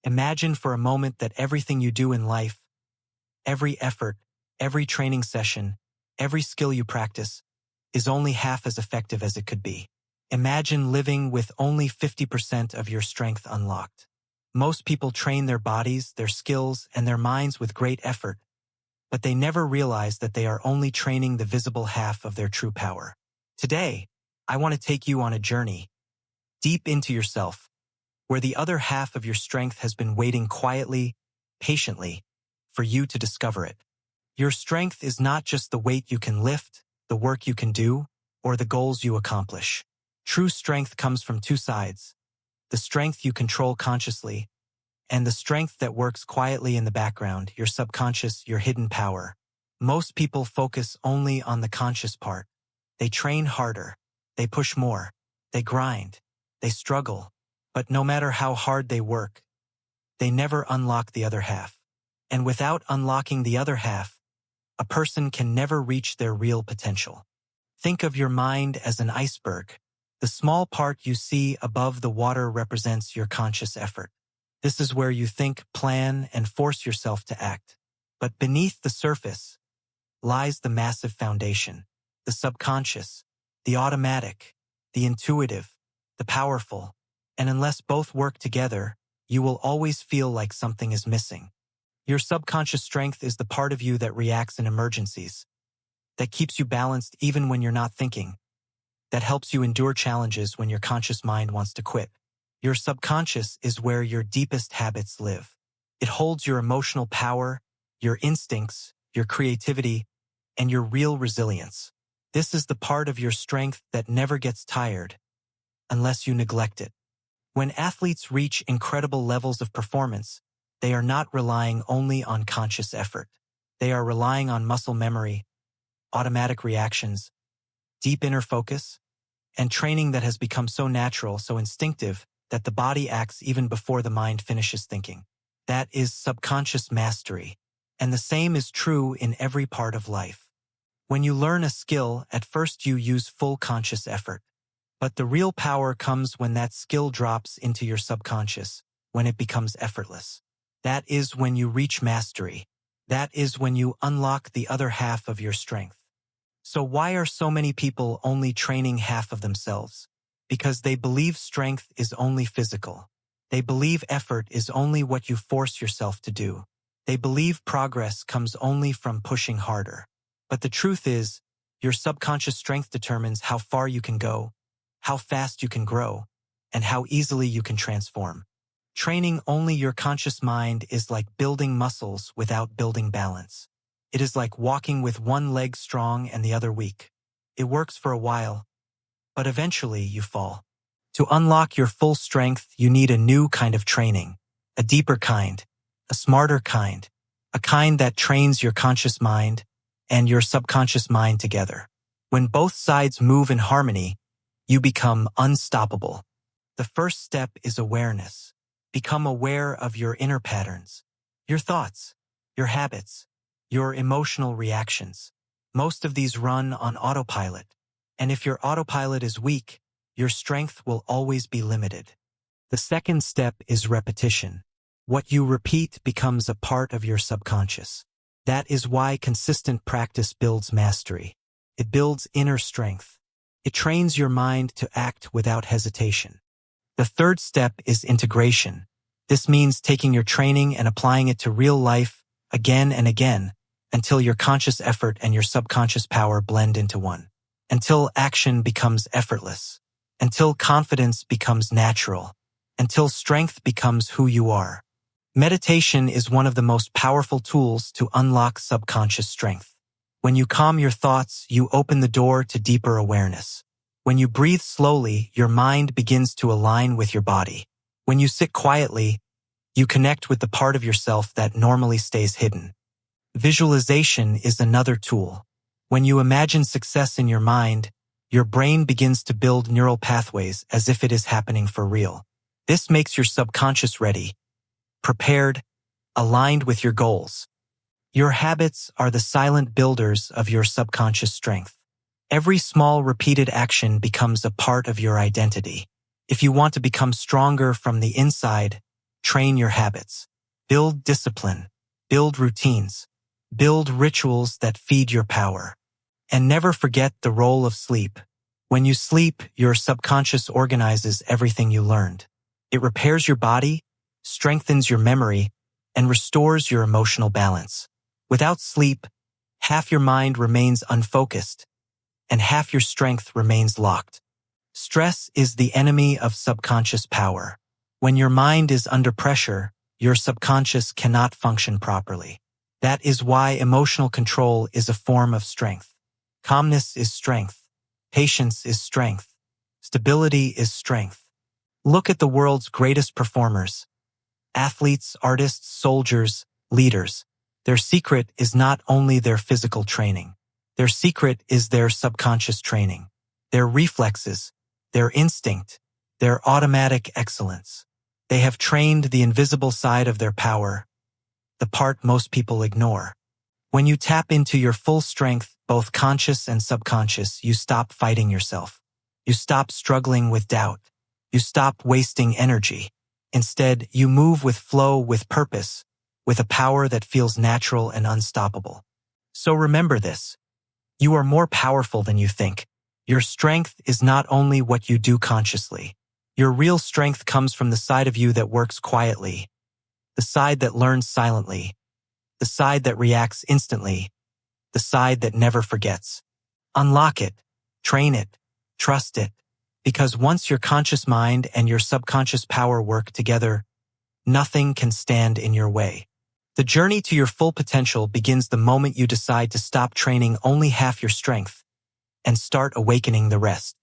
Imagine for a moment that everything you do in life, every effort, every training session, every skill you practice, is only half as effective as it could be. Imagine living with only 50% of your strength unlocked. Most people train their bodies, their skills, and their minds with great effort, but they never realize that they are only training the visible half of their true power. Today, I want to take you on a journey deep into yourself, where the other half of your strength has been waiting quietly, patiently, for you to discover it. Your strength is not just the weight you can lift, the work you can do, or the goals you accomplish. True strength comes from two sides: the strength you control consciously, and the strength that works quietly in the background, your subconscious, your hidden power. Most people focus only on the conscious part. They train harder, they push more, they grind, they struggle, but no matter how hard they work, they never unlock the other half. And without unlocking the other half, a person can never reach their real potential. Think of your mind as an iceberg. The small part you see above the water represents your conscious effort. This is where you think, plan, and force yourself to act. But beneath the surface lies the massive foundation, the subconscious, the automatic, the intuitive, the powerful. And unless both work together, you will always feel like something is missing. Your subconscious strength is the part of you that reacts in emergencies, that keeps you balanced even when you're not thinking, that helps you endure challenges when your conscious mind wants to quit. Your subconscious is where your deepest habits live. It holds your emotional power, your instincts, your creativity, and your real resilience. This is the part of your strength that never gets tired unless you neglect it. When athletes reach incredible levels of performance, they are not relying only on conscious effort. They are relying on muscle memory, automatic reactions, deep inner focus, and training that has become so natural, so instinctive, that the body acts even before the mind finishes thinking. That is subconscious mastery, and the same is true in every part of life. When you learn a skill, at first you use full conscious effort. But the real power comes when that skill drops into your subconscious, when it becomes effortless. That is when you reach mastery. That is when you unlock the other half of your strength. So why are so many people only training half of themselves? Because they believe strength is only physical. They believe effort is only what you force yourself to do. They believe progress comes only from pushing harder. But the truth is, your subconscious strength determines how far you can go, how fast you can grow, and how easily you can transform. Training only your conscious mind is like building muscles without building balance. It is like walking with one leg strong and the other weak. It works for a while, but eventually you fall. To unlock your full strength, you need a new kind of training, a deeper kind, a smarter kind, a kind that trains your conscious mind and your subconscious mind together. When both sides move in harmony, you become unstoppable. The first step is awareness. Become aware of your inner patterns, your thoughts, your habits, your emotional reactions. Most of these run on autopilot, and if your autopilot is weak, your strength will always be limited. The second step is repetition. What you repeat becomes a part of your subconscious. That is why consistent practice builds mastery. It builds inner strength. It trains your mind to act without hesitation. The third step is integration. This means taking your training and applying it to real life again and again until your conscious effort and your subconscious power blend into one. Until action becomes effortless. Until confidence becomes natural. Until strength becomes who you are. Meditation is one of the most powerful tools to unlock subconscious strength. When you calm your thoughts, you open the door to deeper awareness. When you breathe slowly, your mind begins to align with your body. When you sit quietly, you connect with the part of yourself that normally stays hidden. Visualization is another tool. When you imagine success in your mind, your brain begins to build neural pathways as if it is happening for real. This makes your subconscious ready, prepared, aligned with your goals. Your habits are the silent builders of your subconscious strength. Every small repeated action becomes a part of your identity. If you want to become stronger from the inside, train your habits. Build discipline. Build routines. Build rituals that feed your power. And never forget the role of sleep. When you sleep, your subconscious organizes everything you learned. It repairs your body, strengthens your memory, and restores your emotional balance. Without sleep, half your mind remains unfocused, and half your strength remains locked. Stress is the enemy of subconscious power. When your mind is under pressure, your subconscious cannot function properly. That is why emotional control is a form of strength. Calmness is strength. Patience is strength. Stability is strength. Look at the world's greatest performers. Athletes, artists, soldiers, leaders. Their secret is not only their physical training. Their secret is their subconscious training, their reflexes, their instinct, their automatic excellence. They have trained the invisible side of their power, the part most people ignore. When you tap into your full strength, both conscious and subconscious, you stop fighting yourself. You stop struggling with doubt. You stop wasting energy. Instead, you move with flow, with purpose, with a power that feels natural and unstoppable. So remember this. You are more powerful than you think. Your strength is not only what you do consciously. Your real strength comes from the side of you that works quietly, the side that learns silently, the side that reacts instantly, the side that never forgets. Unlock it, train it, trust it, because once your conscious mind and your subconscious power work together, nothing can stand in your way. The journey to your full potential begins the moment you decide to stop training only half your strength and start awakening the rest.